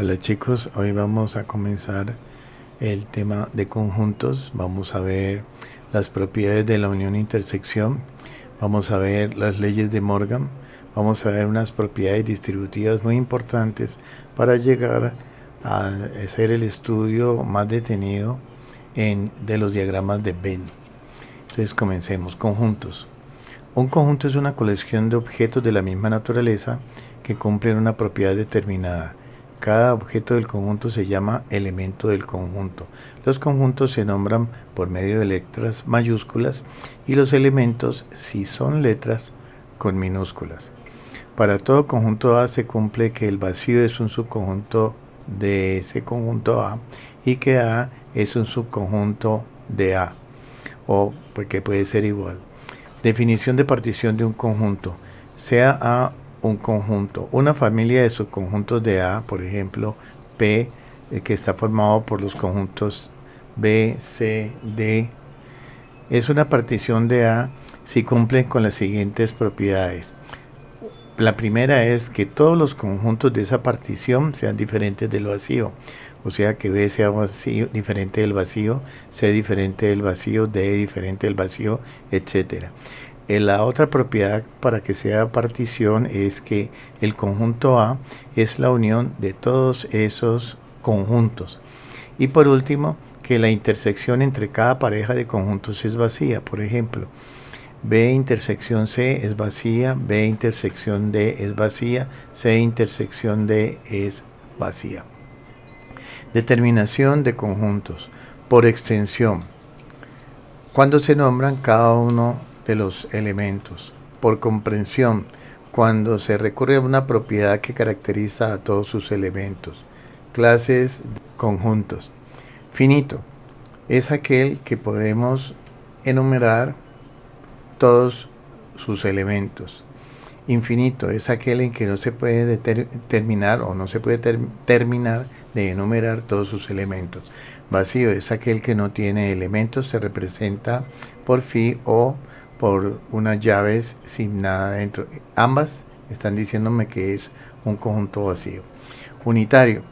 Hola chicos, hoy vamos a comenzar el tema de conjuntos. Vamos a ver las propiedades de la unión e intersección. Vamos a ver las leyes de Morgan. Vamos a ver unas propiedades distributivas muy importantes para llegar a hacer el estudio más detenido de los diagramas de Venn. Entonces comencemos. Conjuntos. Un conjunto es una colección de objetos de la misma naturaleza que cumplen una propiedad determinada. Cada objeto del conjunto se llama elemento del conjunto. Los conjuntos se nombran por medio de letras mayúsculas y los elementos, si son letras, con minúsculas. Para todo conjunto A se cumple que el vacío es un subconjunto de ese conjunto A y que A es un subconjunto de A, o porque puede ser igual. Definición de partición de un conjunto. Sea A un conjunto, una familia de subconjuntos de A, por ejemplo, P, que está formado por los conjuntos B, C, D, es una partición de A si cumplen con las siguientes propiedades. La primera es que todos los conjuntos de esa partición sean diferentes del vacío, o sea que B sea vacío, diferente del vacío, C diferente del vacío, D diferente del vacío, etc. La otra propiedad para que sea partición es que el conjunto A es la unión de todos esos conjuntos. Y por último, que la intersección entre cada pareja de conjuntos es vacía. Por ejemplo, B intersección C es vacía, B intersección D es vacía, C intersección D es vacía. Determinación de conjuntos. Por extensión, cuando se nombran cada uno de los elementos. Por comprensión, cuando se recurre a una propiedad que caracteriza a todos sus elementos. Clases de conjuntos. Finito es aquel que podemos enumerar todos sus elementos. Infinito es aquel en que no se puede terminar o no se puede terminar de enumerar todos sus elementos. Vacío es aquel que no tiene elementos, se representa por phi o por unas llaves sin nada dentro. Ambas están diciéndome que es un conjunto vacío. Unitario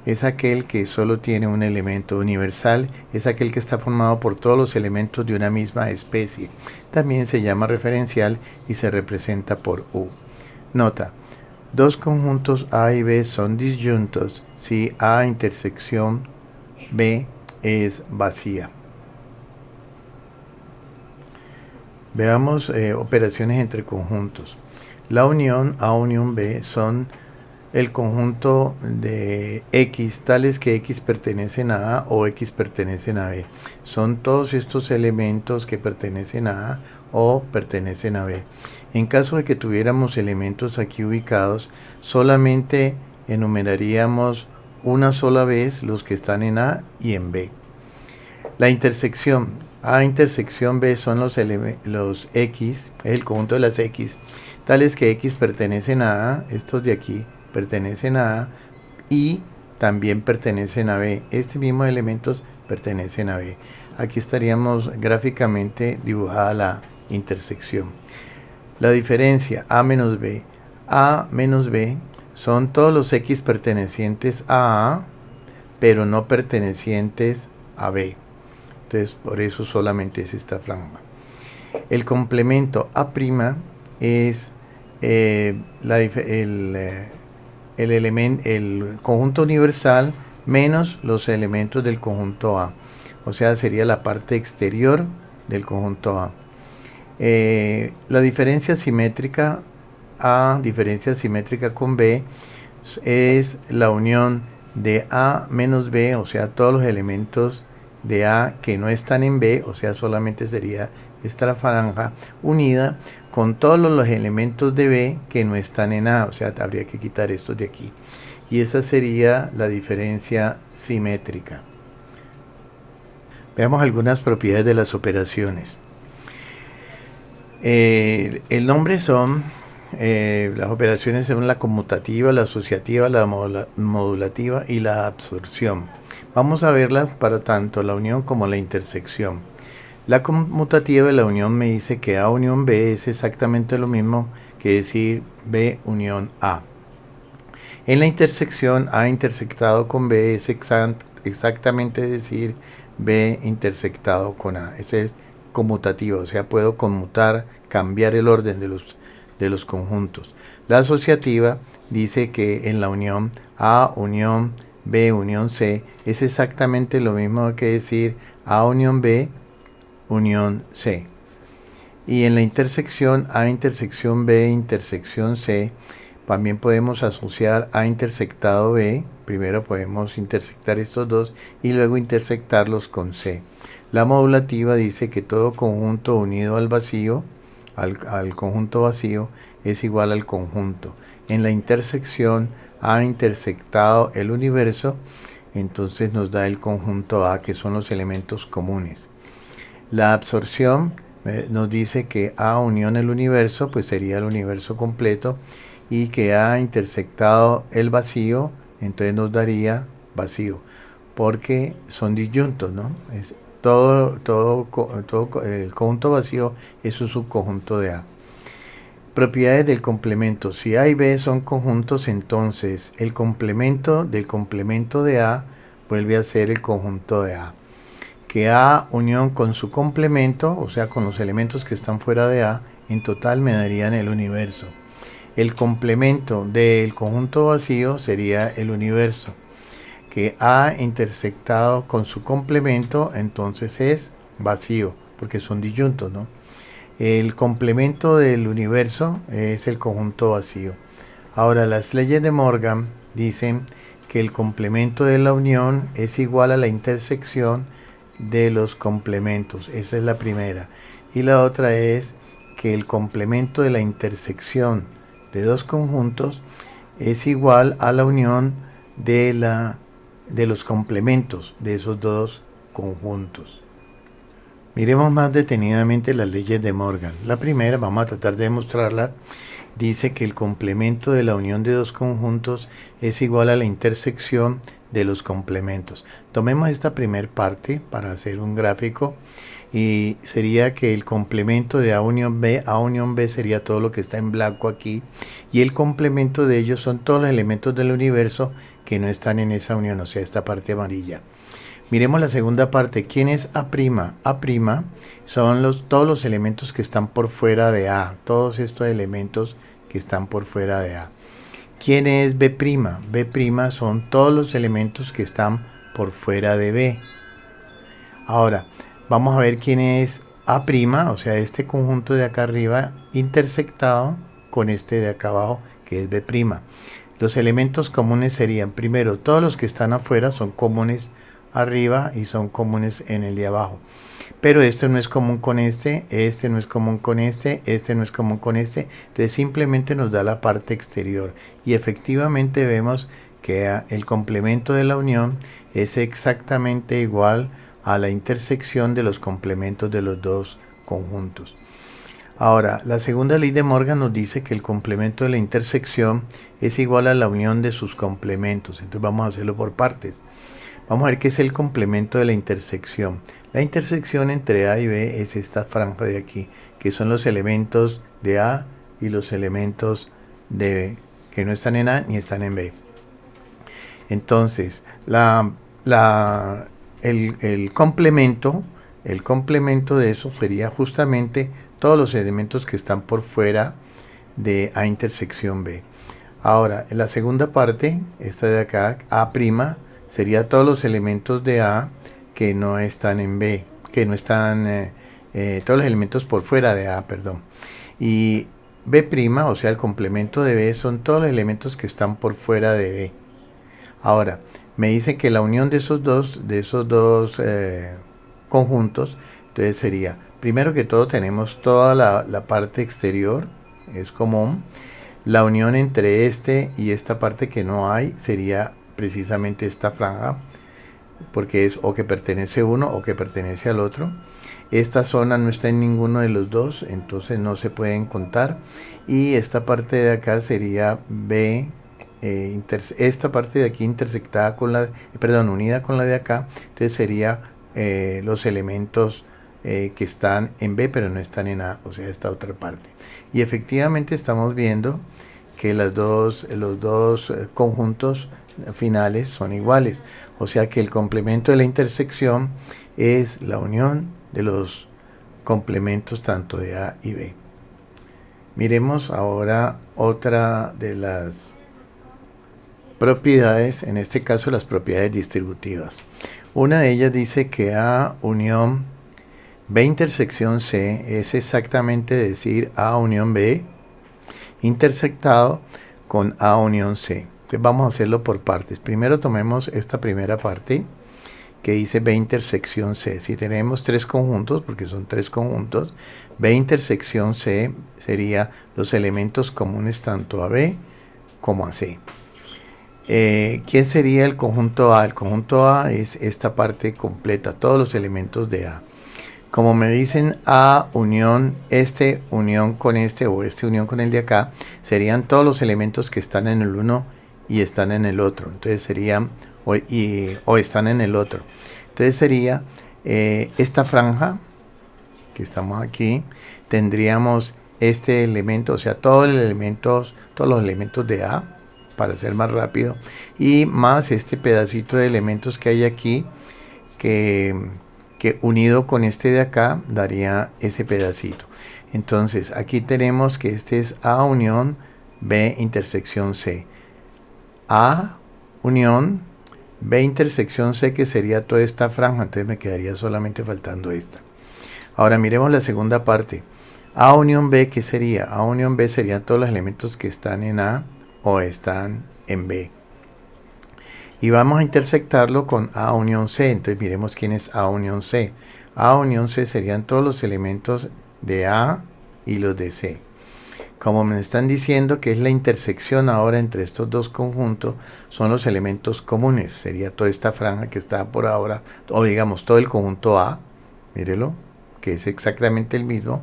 es aquel que solo tiene un elemento. Universal es aquel que está formado por todos los elementos de una misma especie. También se llama referencial y se representa por U. Nota: dos conjuntos A y B son disyuntos si A intersección B es vacía. Veamos operaciones entre conjuntos. La unión A unión B son el conjunto de X, tales que X pertenecen a A o X pertenecen a B. Son todos estos elementos que pertenecen a A o pertenecen a B. En caso de que tuviéramos elementos aquí ubicados, solamente enumeraríamos una sola vez los que están en A y en B. La intersección A intersección B son los X, el conjunto de las X, tales que X pertenecen a A, estos de aquí pertenecen a A y también pertenecen a B. Estos mismos elementos pertenecen a B. Aquí estaríamos gráficamente dibujada la intersección. La diferencia A menos B. A menos B son todos los X pertenecientes a A, pero no pertenecientes a B. Entonces, por eso solamente es esta franja. El complemento A' es el conjunto universal menos los elementos del conjunto A. O sea, sería la parte exterior del conjunto A. La diferencia simétrica A, diferencia simétrica con B, es la unión de A menos B, o sea, todos los elementos de A que no están en B, o sea, solamente sería esta franja unida con todos los elementos de B que no están en A, o sea, habría que quitar estos de aquí. Y esa sería la diferencia simétrica. Veamos algunas propiedades de las operaciones. El nombre son las operaciones son la conmutativa, la asociativa, la modulativa y la absorción. Vamos a verlas para tanto la unión como la intersección. La conmutativa de la unión me dice que A unión B es exactamente lo mismo que decir B unión A. En la intersección A intersectado con B es exactamente decir B intersectado con A. Ese es conmutativo, o sea, puedo conmutar, cambiar el orden de los conjuntos. La asociativa dice que en la unión A unión B unión C es exactamente lo mismo que decir A unión B unión C. Y en la intersección A intersección B intersección C también podemos asociar A intersectado B. Primero podemos intersectar estos dos y luego intersectarlos con C. La modulativa dice que todo conjunto unido al vacío, al conjunto vacío, es igual al conjunto. En la intersección A intersectado el universo, entonces nos da el conjunto A, que son los elementos comunes. La absorción nos dice que A unión el universo, pues sería el universo completo, y que A intersectado el vacío, entonces nos daría vacío, porque son disyuntos, ¿no? El conjunto vacío es un subconjunto de A. Propiedades del complemento. Si A y B son conjuntos, entonces el complemento del complemento de A vuelve a ser el conjunto de A. Que A unión con su complemento, o sea, con los elementos que están fuera de A, en total me darían el universo. El complemento del conjunto vacío sería el universo. Que A intersectado con su complemento, entonces es vacío, porque son disyuntos, ¿no? El complemento del universo es el conjunto vacío. Ahora, las leyes de Morgan dicen que el complemento de la unión es igual a la intersección de los complementos. Esa es la primera. Y la otra es que el complemento de la intersección de dos conjuntos es igual a la unión de los complementos de esos dos conjuntos. Miremos más detenidamente las leyes de Morgan. La primera, vamos a tratar de demostrarla, dice que el complemento de la unión de dos conjuntos es igual a la intersección de los complementos. Tomemos esta primera parte para hacer un gráfico y sería que el complemento de A unión B sería todo lo que está en blanco aquí, y el complemento de ellos son todos los elementos del universo que no están en esa unión, o sea, esta parte amarilla. Miremos la segunda parte. ¿Quién es A'? A' son todos los elementos que están por fuera de A. Todos estos elementos que están por fuera de A. ¿Quién es B'? B' son todos los elementos que están por fuera de B. Ahora, vamos a ver quién es A', o sea, este conjunto de acá arriba intersectado con este de acá abajo, que es B'. Los elementos comunes serían, primero, todos los que están afuera son comunes arriba y son comunes en el de abajo, pero este no es común con este no es común con este no es común con este, entonces simplemente nos da la parte exterior y efectivamente vemos que el complemento de la unión es exactamente igual a la intersección de los complementos de los dos conjuntos. Ahora, la segunda ley de Morgan nos dice que el complemento de la intersección es igual a la unión de sus complementos, entonces vamos a hacerlo por partes. Vamos a ver qué es el complemento de la intersección. La intersección entre A y B es esta franja de aquí, que son los elementos de A y los elementos de B, que no están en A ni están en B. Entonces, el complemento de eso sería justamente todos los elementos que están por fuera de A intersección B. Ahora, en la segunda parte, esta de acá, A', sería todos los elementos de A que no están en B, que no están, todos los elementos por fuera de A, perdón. Y B', o sea, el complemento de B, son todos los elementos que están por fuera de B. Ahora, me dice que la unión de esos dos conjuntos, entonces sería, primero que todo tenemos toda la parte exterior, es común. La unión entre este y esta parte que no hay sería precisamente esta franja, porque es o que pertenece uno o que pertenece al otro. Esta zona no está en ninguno de los dos, entonces no se pueden contar. Y esta parte de acá sería B, esta parte de aquí intersectada con unida con la de acá, entonces sería los elementos que están en B pero no están en A, o sea, esta otra parte. Y efectivamente estamos viendo que los dos conjuntos finales son iguales. O sea que el complemento de la intersección es la unión de los complementos tanto de A y B. Miremos ahora otra de las propiedades, en este caso las propiedades distributivas. Una de ellas dice que A unión B intersección C es exactamente decir A unión B intersectado con A unión C. Entonces vamos a hacerlo por partes. Primero tomemos esta primera parte que dice B intersección C. Si tenemos tres conjuntos, porque son tres conjuntos, B intersección C sería los elementos comunes tanto a B como a C. ¿Quién sería el conjunto A? El conjunto A es esta parte completa, todos los elementos de A. Como me dicen A unión unión con este o este unión con el de acá, serían todos los elementos que están en el uno y están en el otro. Entonces serían o están en el otro. Entonces sería esta franja que estamos aquí, tendríamos este elemento, o sea, todos los elementos de A, para ser más rápido, y más este pedacito de elementos que hay aquí, que unido con este de acá daría ese pedacito. Entonces aquí tenemos que este es A unión B intersección C. A unión B intersección C, que sería toda esta franja, entonces me quedaría solamente faltando esta. Ahora miremos la segunda parte. A unión B, ¿qué sería? A unión B serían todos los elementos que están en A o están en B. Y vamos a intersectarlo con A unión C. Entonces miremos quién es A unión C. A unión C serían todos los elementos de A y los de C. Como me están diciendo que es la intersección ahora entre estos dos conjuntos, son los elementos comunes. Sería toda esta franja que está por ahora, o digamos todo el conjunto A, mírelo, que es exactamente el mismo.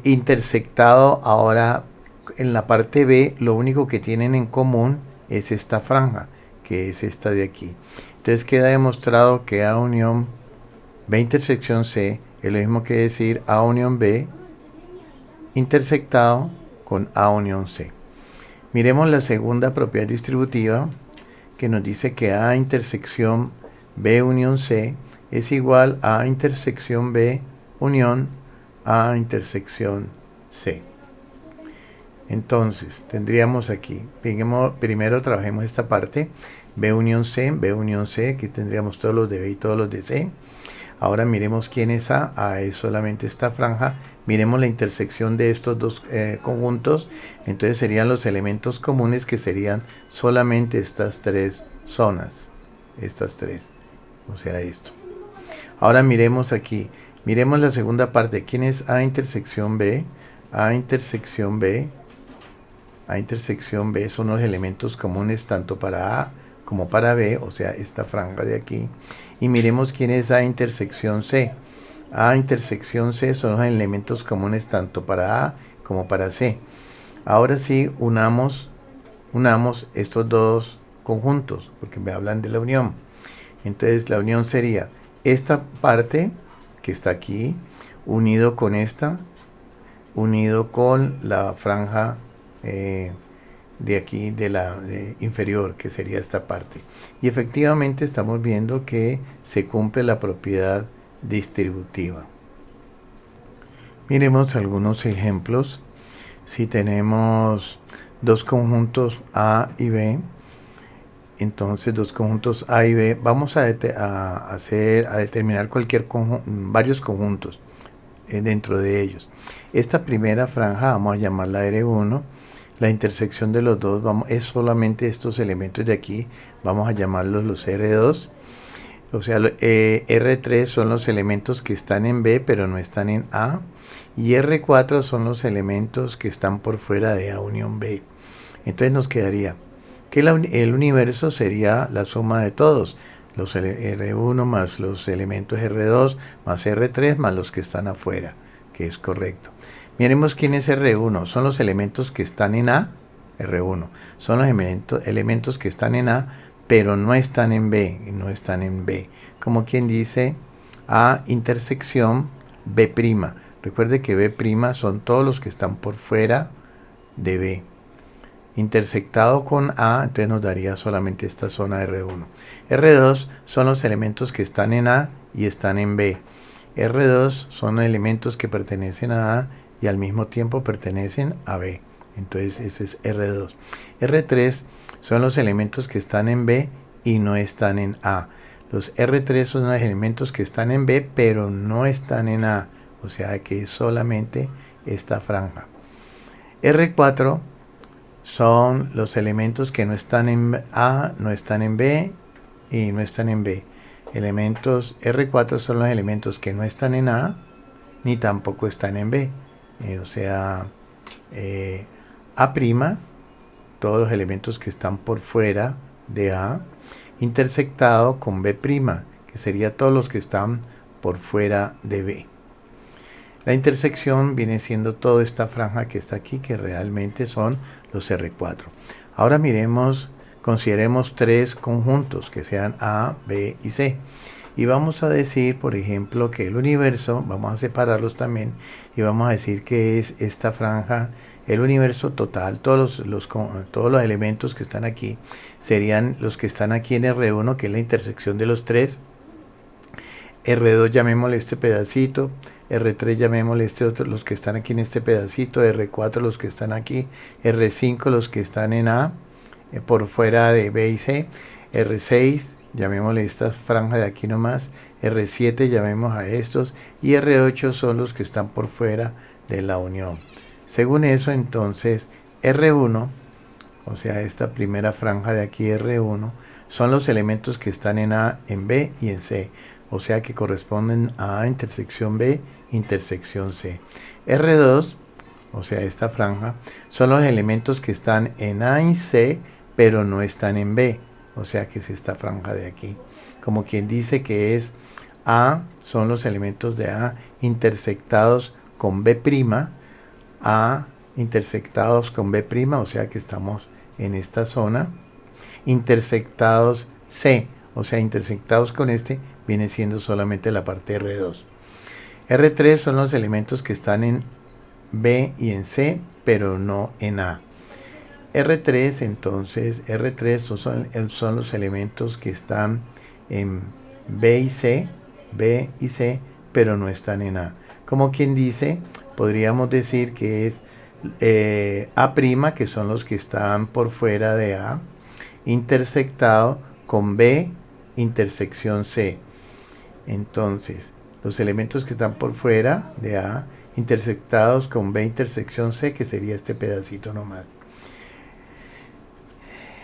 Intersectado ahora en la parte B, lo único que tienen en común es esta franja, que es esta de aquí. Entonces queda demostrado que A unión B intersección C es lo mismo que decir A unión B intersectado con A unión C. Miremos la segunda propiedad distributiva, que nos dice que A intersección B unión C es igual a A intersección B unión A intersección C. Entonces tendríamos aquí, primero trabajemos esta parte, B unión C, aquí tendríamos todos los de B y todos los de C. Ahora miremos quién es A. A es solamente esta franja. Miremos la intersección de estos dos conjuntos. Entonces serían los elementos comunes, que serían solamente estas tres zonas. Estas tres. O sea, esto. Ahora miremos aquí. Miremos la segunda parte. ¿Quién es A intersección B? A intersección B. A intersección B son los elementos comunes tanto para A como para B, o sea, esta franja de aquí. Y miremos quién es A intersección C. A intersección C son los elementos comunes tanto para A como para C. Ahora sí, unamos estos dos conjuntos, porque me hablan de la unión. Entonces la unión sería esta parte que está aquí, unido con esta, unido con la franja de aquí de inferior, que sería esta parte. Y efectivamente estamos viendo que se cumple la propiedad distributiva. Miremos algunos ejemplos. Si tenemos dos conjuntos A y B, entonces dos conjuntos A y B, vamos a determinar varios conjuntos dentro de ellos. Esta primera franja vamos a llamarla R1. La intersección de los dos es solamente estos elementos de aquí, vamos a llamarlos los R2. O sea, R3 son los elementos que están en B pero no están en A, y R4 son los elementos que están por fuera de A unión B. Entonces nos quedaría que el universo sería la suma de todos, los R1 más los elementos R2 más R3 más los que están afuera, que es correcto. Miremos quién es R1, son los elementos que están en A, R1, son los elementos que están en A, pero no están en B, como quien dice A intersección B'. Recuerde que B' son todos los que están por fuera de B, intersectado con A, entonces nos daría solamente esta zona R1. R2 son los elementos que están en A y están en B. R2 son elementos que pertenecen a A y al mismo tiempo pertenecen a B. Entonces ese es R2. R3 son los elementos que están en B y no están en A. Los R3 son los elementos que están en B pero no están en A. O sea que es solamente esta franja. R4 son los elementos que no están en A, no están en B y no están en B. Elementos R4 son los elementos que no están en A ni tampoco están en B. O sea, A', todos los elementos que están por fuera de A, intersectado con B', que sería todos los que están por fuera de B. La intersección viene siendo toda esta franja que está aquí, que realmente son los R4. Ahora consideremos tres conjuntos que sean A, B y C. Y vamos a decir, por ejemplo, que el universo, vamos a separarlos también, y vamos a decir que es esta franja, el universo total, todos los elementos que están aquí, serían los que están aquí en R1, que es la intersección de los tres. R2 llamémosle este pedacito, R3 llamémosle este otro, los que están aquí en este pedacito, R4 los que están aquí, R5 los que están en A, por fuera de B y C, R6 llamémosle esta franja de aquí nomás, R7 llamemos a estos y R8 son los que están por fuera de la unión. Según eso, entonces R1, o sea esta primera franja de aquí R1, son los elementos que están en A, en B y en C, o sea que corresponden a A intersección B, intersección C. R2, o sea esta franja, son los elementos que están en A y C, pero no están en B, o sea que es esta franja de aquí. Como quien dice que es A, son los elementos de A intersectados con B', A intersectados con B', o sea que estamos en esta zona, intersectados C, o sea intersectados con este, viene siendo solamente la parte R2. R3 son los elementos que están en B y en C, pero no en A. R3, entonces, R3 son los elementos que están en B y C, pero no están en A. Como quien dice, podríamos decir que es A', que son los que están por fuera de A, intersectado con B, intersección C. Entonces, los elementos que están por fuera de A, intersectados con B, intersección C, que sería este pedacito nomás.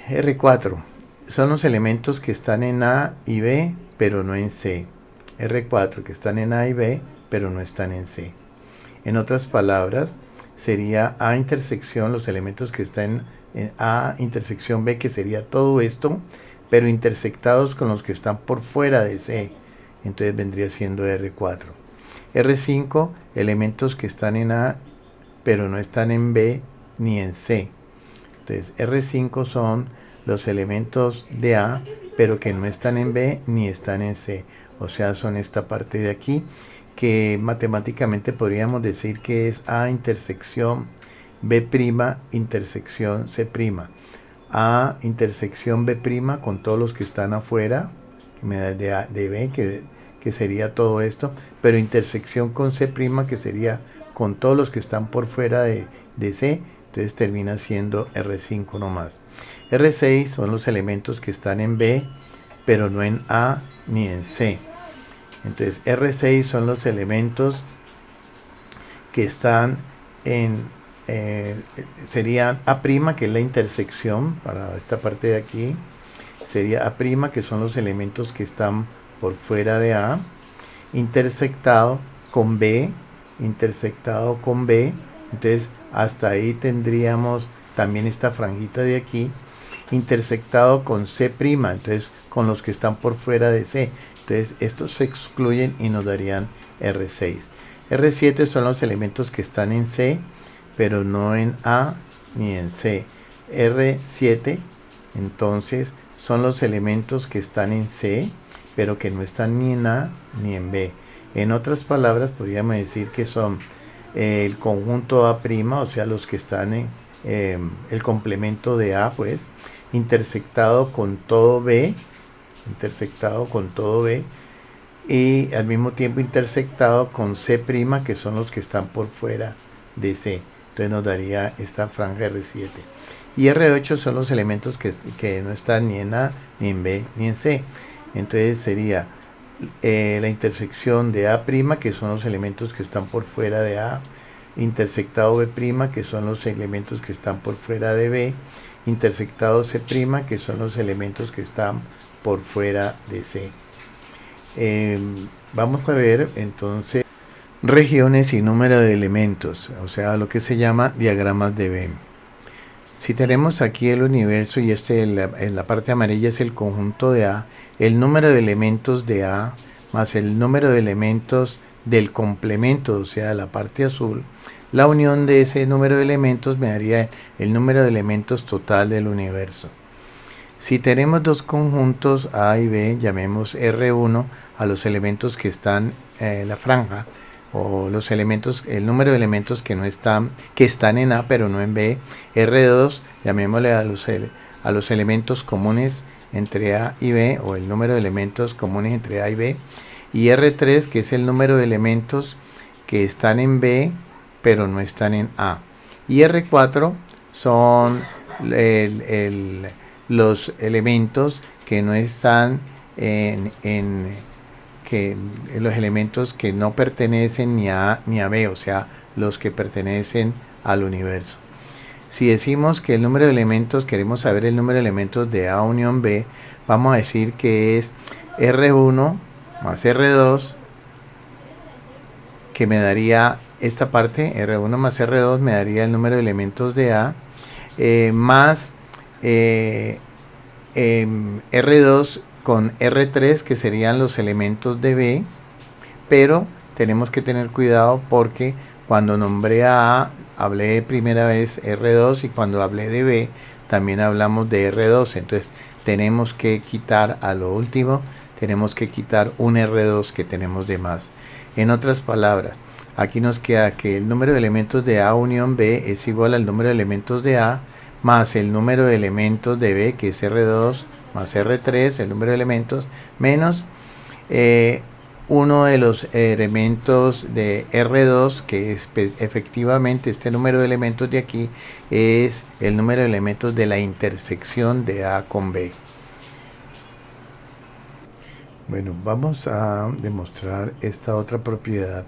R4 son los elementos que están en A y B, pero no en C. R4 que están en A y B, pero no están en C. En otras palabras, sería A intersección, los elementos que están en A intersección B, que sería todo esto, pero intersectados con los que están por fuera de C. Entonces vendría siendo R4. R5, elementos que están en A, pero no están en B ni en C. Entonces R5 son los elementos de A, pero que no están en B ni están en C. O sea, son esta parte de aquí, que matemáticamente podríamos decir que es A intersección B', intersección C'. A intersección B' con todos los que están afuera, de B, que sería todo esto, pero intersección con C', que sería con todos los que están por fuera de C, entonces termina siendo R5 nomás. R6 son los elementos que están en B, pero no en A ni en C. Entonces R6 son los elementos que están en, serían A', que es la intersección, para esta parte de aquí, sería A', que son los elementos que están por fuera de A, intersectado con B, entonces hasta ahí tendríamos también esta franjita de aquí, intersectado con C', entonces con los que están por fuera de C, entonces estos se excluyen y nos darían R6. R7 son los elementos que están en C, pero no en A ni en C. R7 entonces son los elementos que están en C, pero que no están ni en A ni en B. En otras palabras, podríamos decir que son el conjunto A', o sea, los que están el complemento de A, pues, intersectado con todo B, y al mismo tiempo intersectado con C', que son los que están por fuera de C. Entonces nos daría esta franja R7. Y R8 son los elementos que no están ni en A, ni en B, ni en C. Entonces sería la intersección de A', que son los elementos que están por fuera de A, intersectado B', que son los elementos que están por fuera de B, intersectado C', que son los elementos que están por fuera de C. Vamos a ver entonces regiones y número de elementos, o sea, lo que se llama diagramas de Venn. Si tenemos aquí el universo y en la parte amarilla es el conjunto de A, el número de elementos de A más el número de elementos del complemento, o sea, la parte azul, la unión de ese número de elementos me daría el número de elementos total del universo. Si tenemos dos conjuntos A y B, llamemos R1 a los elementos que están en la franja, o los elementos, el número de elementos que están en A pero no en B. R2, llamémosle a los elementos comunes entre A y B, o el número de elementos comunes entre A y B. Y R3, que es el número de elementos que están en B pero no están en A. Y R4 son los elementos que no están los elementos que no pertenecen ni a A ni a B, o sea, los que pertenecen al universo. Si decimos que el número de elementos, queremos saber el número de elementos de A unión B, vamos a decir que es R1 más R2, que me daría esta parte, R1 más R2 me daría el número de elementos de A, más R2 con R3, que serían los elementos de B, pero tenemos que tener cuidado porque cuando nombré a A, hablé primera vez R2, y cuando hablé de B, también hablamos de R2, entonces tenemos que quitar a lo último, tenemos que quitar un R2 que tenemos de más. En otras palabras, aquí nos queda que el número de elementos de A unión B es igual al número de elementos de A más el número de elementos de B, que es R2, más R3, el número de elementos, menos uno de los elementos de R2, que es efectivamente este número de elementos de aquí, es el número de elementos de la intersección de A con B. Bueno, vamos a demostrar esta otra propiedad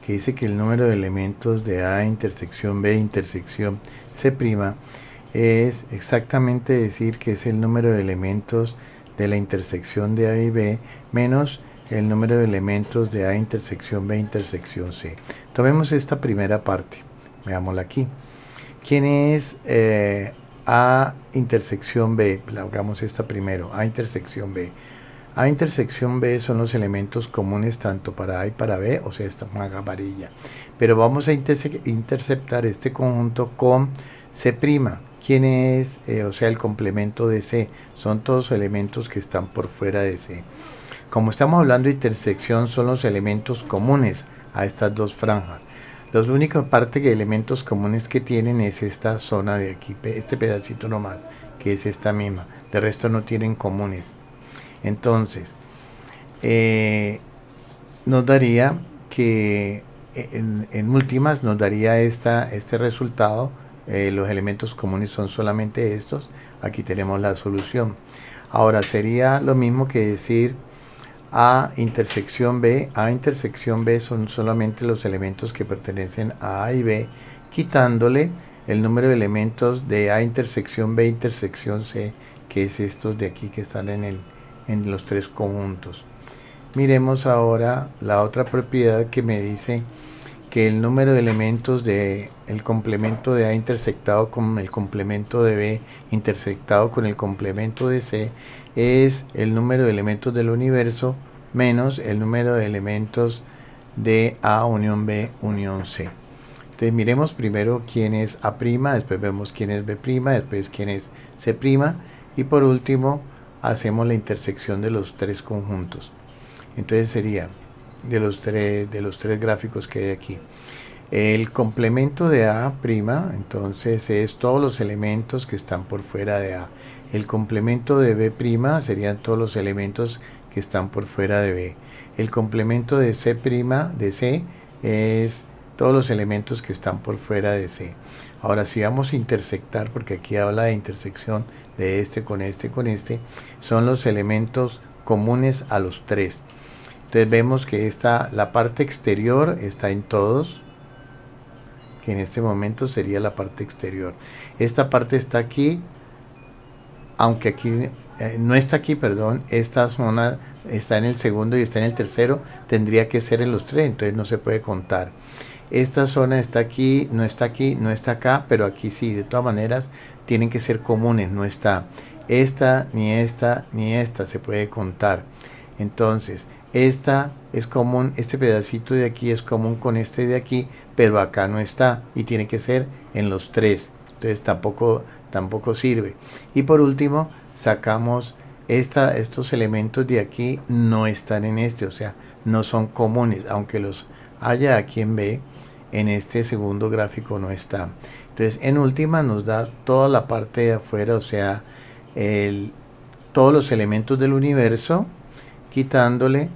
que dice que el número de elementos de A intersección B intersección C' es exactamente decir que es el número de elementos de la intersección de A y B menos el número de elementos de A intersección B intersección C. Tomemos esta primera parte, veámosla aquí. ¿Quién es A intersección B? Hagamos esta primero, A intersección B. A intersección B son los elementos comunes tanto para A y para B, o sea, esta es una varilla. Pero vamos a interceptar este conjunto con C'. ¿Quién es? O sea, el complemento de C. Son todos elementos que están por fuera de C. Como estamos hablando de intersección, son los elementos comunes a estas dos franjas. La única parte de elementos comunes que tienen es esta zona de aquí, este pedacito nomás, que es esta misma. De resto no tienen comunes. Entonces, nos daría que en últimas nos daría este resultado. Los elementos comunes son solamente estos. Aquí tenemos la solución. Ahora sería lo mismo que decir A intersección B. A intersección B son solamente los elementos que pertenecen a A y B, quitándole el número de elementos de A intersección B intersección C, que es estos de aquí que están en los tres conjuntos. Miremos ahora la otra propiedad que me dice que el número de elementos de el complemento de A intersectado con el complemento de B intersectado con el complemento de C es el número de elementos del universo menos el número de elementos de A unión B unión C. Entonces miremos primero quién es A', después vemos quién es B', después quién es C', y por último hacemos la intersección de los tres conjuntos. Entonces sería de los tres gráficos que hay aquí. El complemento de A', entonces es todos los elementos que están por fuera de A. El complemento de B' serían todos los elementos que están por fuera de B. El complemento de C', de C, es todos los elementos que están por fuera de C. Ahora, si vamos a intersectar, porque aquí habla de intersección de este con este con este, son los elementos comunes a los tres. Entonces vemos que la parte exterior está en todos, que en este momento sería la parte exterior. Esta parte está aquí, aunque aquí no está aquí, perdón, esta zona está en el segundo y está en el tercero, tendría que ser en los tres, entonces no se puede contar. Esta zona está aquí, no está aquí, no está acá, pero aquí sí, de todas maneras tienen que ser comunes, no está esta, ni esta, ni esta, se puede contar. Entonces, esta es común, este pedacito de aquí es común con este de aquí, pero acá no está y tiene que ser en los tres, entonces tampoco sirve. Y por último, sacamos estos elementos de aquí, no están en este, o sea, no son comunes, aunque los haya aquí en B, en este segundo gráfico no está. Entonces, en última nos da toda la parte de afuera, o sea, todos los elementos del universo, quitándole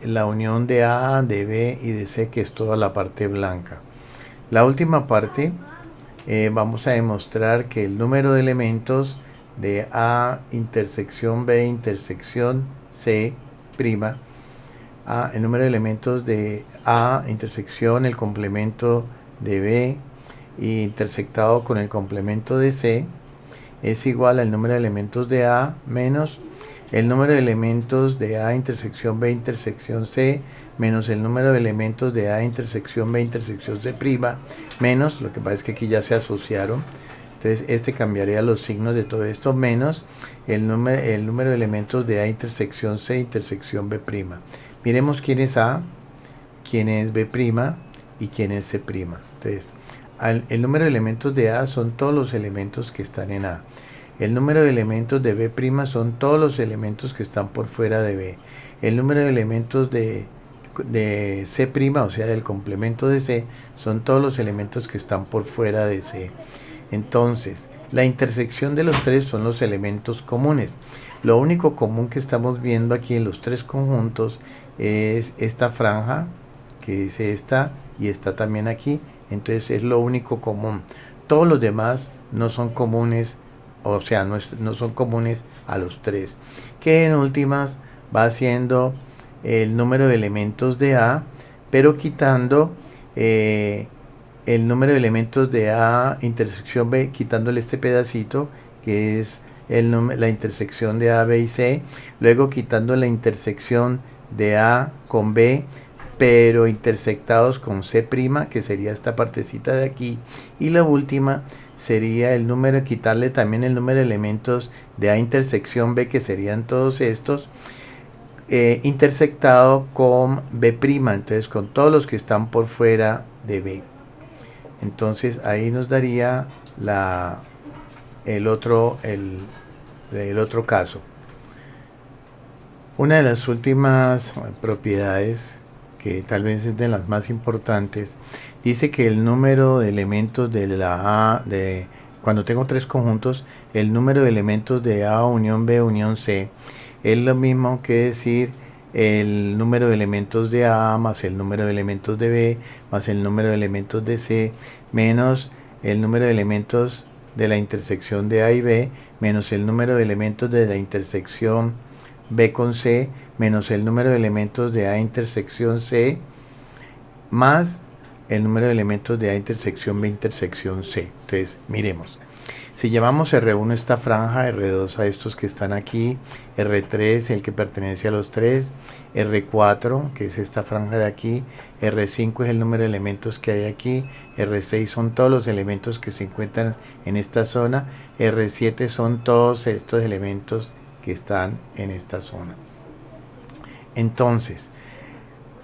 la unión de A, de B y de C, que es toda la parte blanca. La última parte, vamos a demostrar que el número de elementos de A intersección B intersección C', el número de elementos de A intersección el complemento de B intersectado con el complemento de C es igual al número de elementos de A menos el número de elementos de A intersección B intersección C menos el número de elementos de A intersección B intersección C', menos, lo que pasa es que aquí ya se asociaron, entonces cambiaría los signos de todo esto, menos el número de elementos de A intersección C intersección B'. Miremos quién es A, quién es B' y quién es C'. Entonces, el número de elementos de A son todos los elementos que están en A. El número de elementos de B' son todos los elementos que están por fuera de B. El número de elementos de C', o sea, del complemento de C, son todos los elementos que están por fuera de C. Entonces, la intersección de los tres son los elementos comunes. Lo único común que estamos viendo aquí en los tres conjuntos es esta franja, que es esta, y está también aquí. Entonces es lo único común. Todos los demás no son comunes, o sea, no son comunes a los tres. Que en últimas va siendo el número de elementos de A, pero quitando el número de elementos de A intersección B, quitándole este pedacito, que es la intersección de A, B y C. Luego quitando la intersección de A con B, pero intersectados con C', que sería esta partecita de aquí, y la última sería el número, quitarle también el número de elementos de A intersección B, que serían todos estos, intersectado con B', entonces con todos los que están por fuera de B. Entonces ahí nos daría el otro caso. Una de las últimas propiedades, que tal vez es de las más importantes, dice que el número de elementos de la A, cuando tengo tres conjuntos, el número de elementos de A unión B unión C es lo mismo que decir el número de elementos de A más el número de elementos de B más el número de elementos de C menos el número de elementos de la intersección de A y B menos el número de elementos de la intersección B con C menos el número de elementos de A intersección C más el número de elementos de A intersección B intersección C. Entonces, miremos. Si llamamos R1 esta franja, R2 a estos que están aquí, R3 el que pertenece a los tres, R4 que es esta franja de aquí, R5 es el número de elementos que hay aquí, R6 son todos los elementos que se encuentran en esta zona, R7 son todos estos elementos que están en esta zona. Entonces,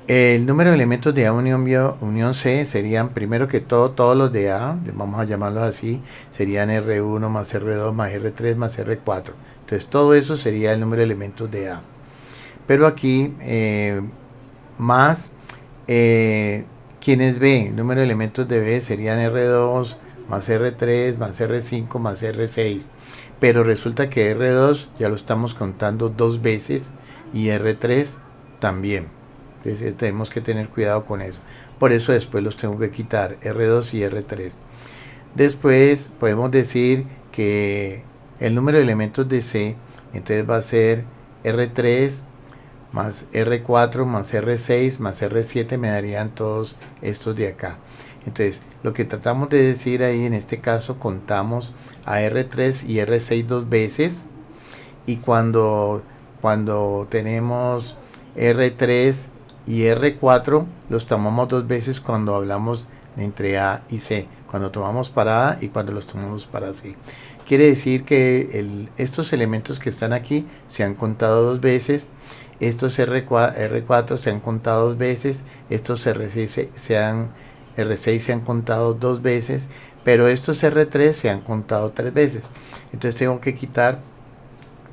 el número de elementos de A unión C serían, primero que todo, todos los de A, vamos a llamarlos así, serían R1 más R2 más R3 más R4. Entonces todo eso sería el número de elementos de A. Pero aquí más ¿Quién es B? El número de elementos de B serían R2 más R3 más R5 más R6. Pero resulta que R2 ya lo estamos contando dos veces y R3 también. Entonces tenemos que tener cuidado con eso. Por eso después los tengo que quitar, R2 y R3. Después podemos decir que el número de elementos de C, entonces va a ser R3 más R4 más R6 más R7, me darían todos estos de acá. Entonces, lo que tratamos de decir ahí, en este caso, contamos a R3 y R6 dos veces. Y cuando tenemos R3 y R4, los tomamos dos veces cuando hablamos entre A y C. Cuando tomamos para A y cuando los tomamos para C. Quiere decir que estos elementos que están aquí se han contado dos veces. Estos R4 se han contado dos veces. Estos R6 se han contado dos veces, pero estos R3 se han contado tres veces. Entonces tengo que quitar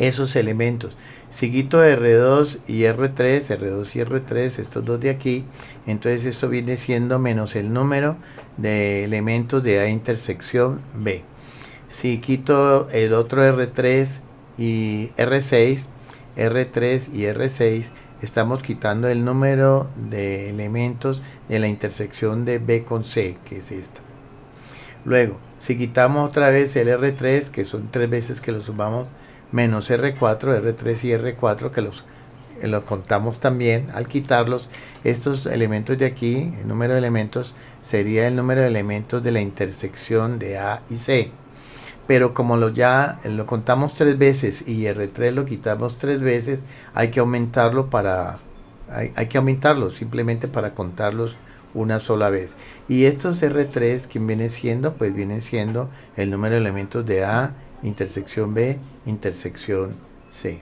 esos elementos. Si quito R2 y R3, estos dos de aquí, entonces esto viene siendo menos el número de elementos de A intersección B. Si quito el otro R3 y R6, R3 y R6, estamos quitando el número de elementos de la intersección de B con C, que es esta. Luego, si quitamos otra vez el R3, que son tres veces que lo sumamos, menos R4, R3 y R4, que los contamos también, al quitarlos, estos elementos de aquí, el número de elementos, sería el número de elementos de la intersección de A y C. Pero como lo contamos tres veces y R3 lo quitamos tres veces, hay que aumentarlo simplemente para contarlos una sola vez. Y estos R3, ¿quién viene siendo? Pues viene siendo el número de elementos de A, intersección B, intersección C.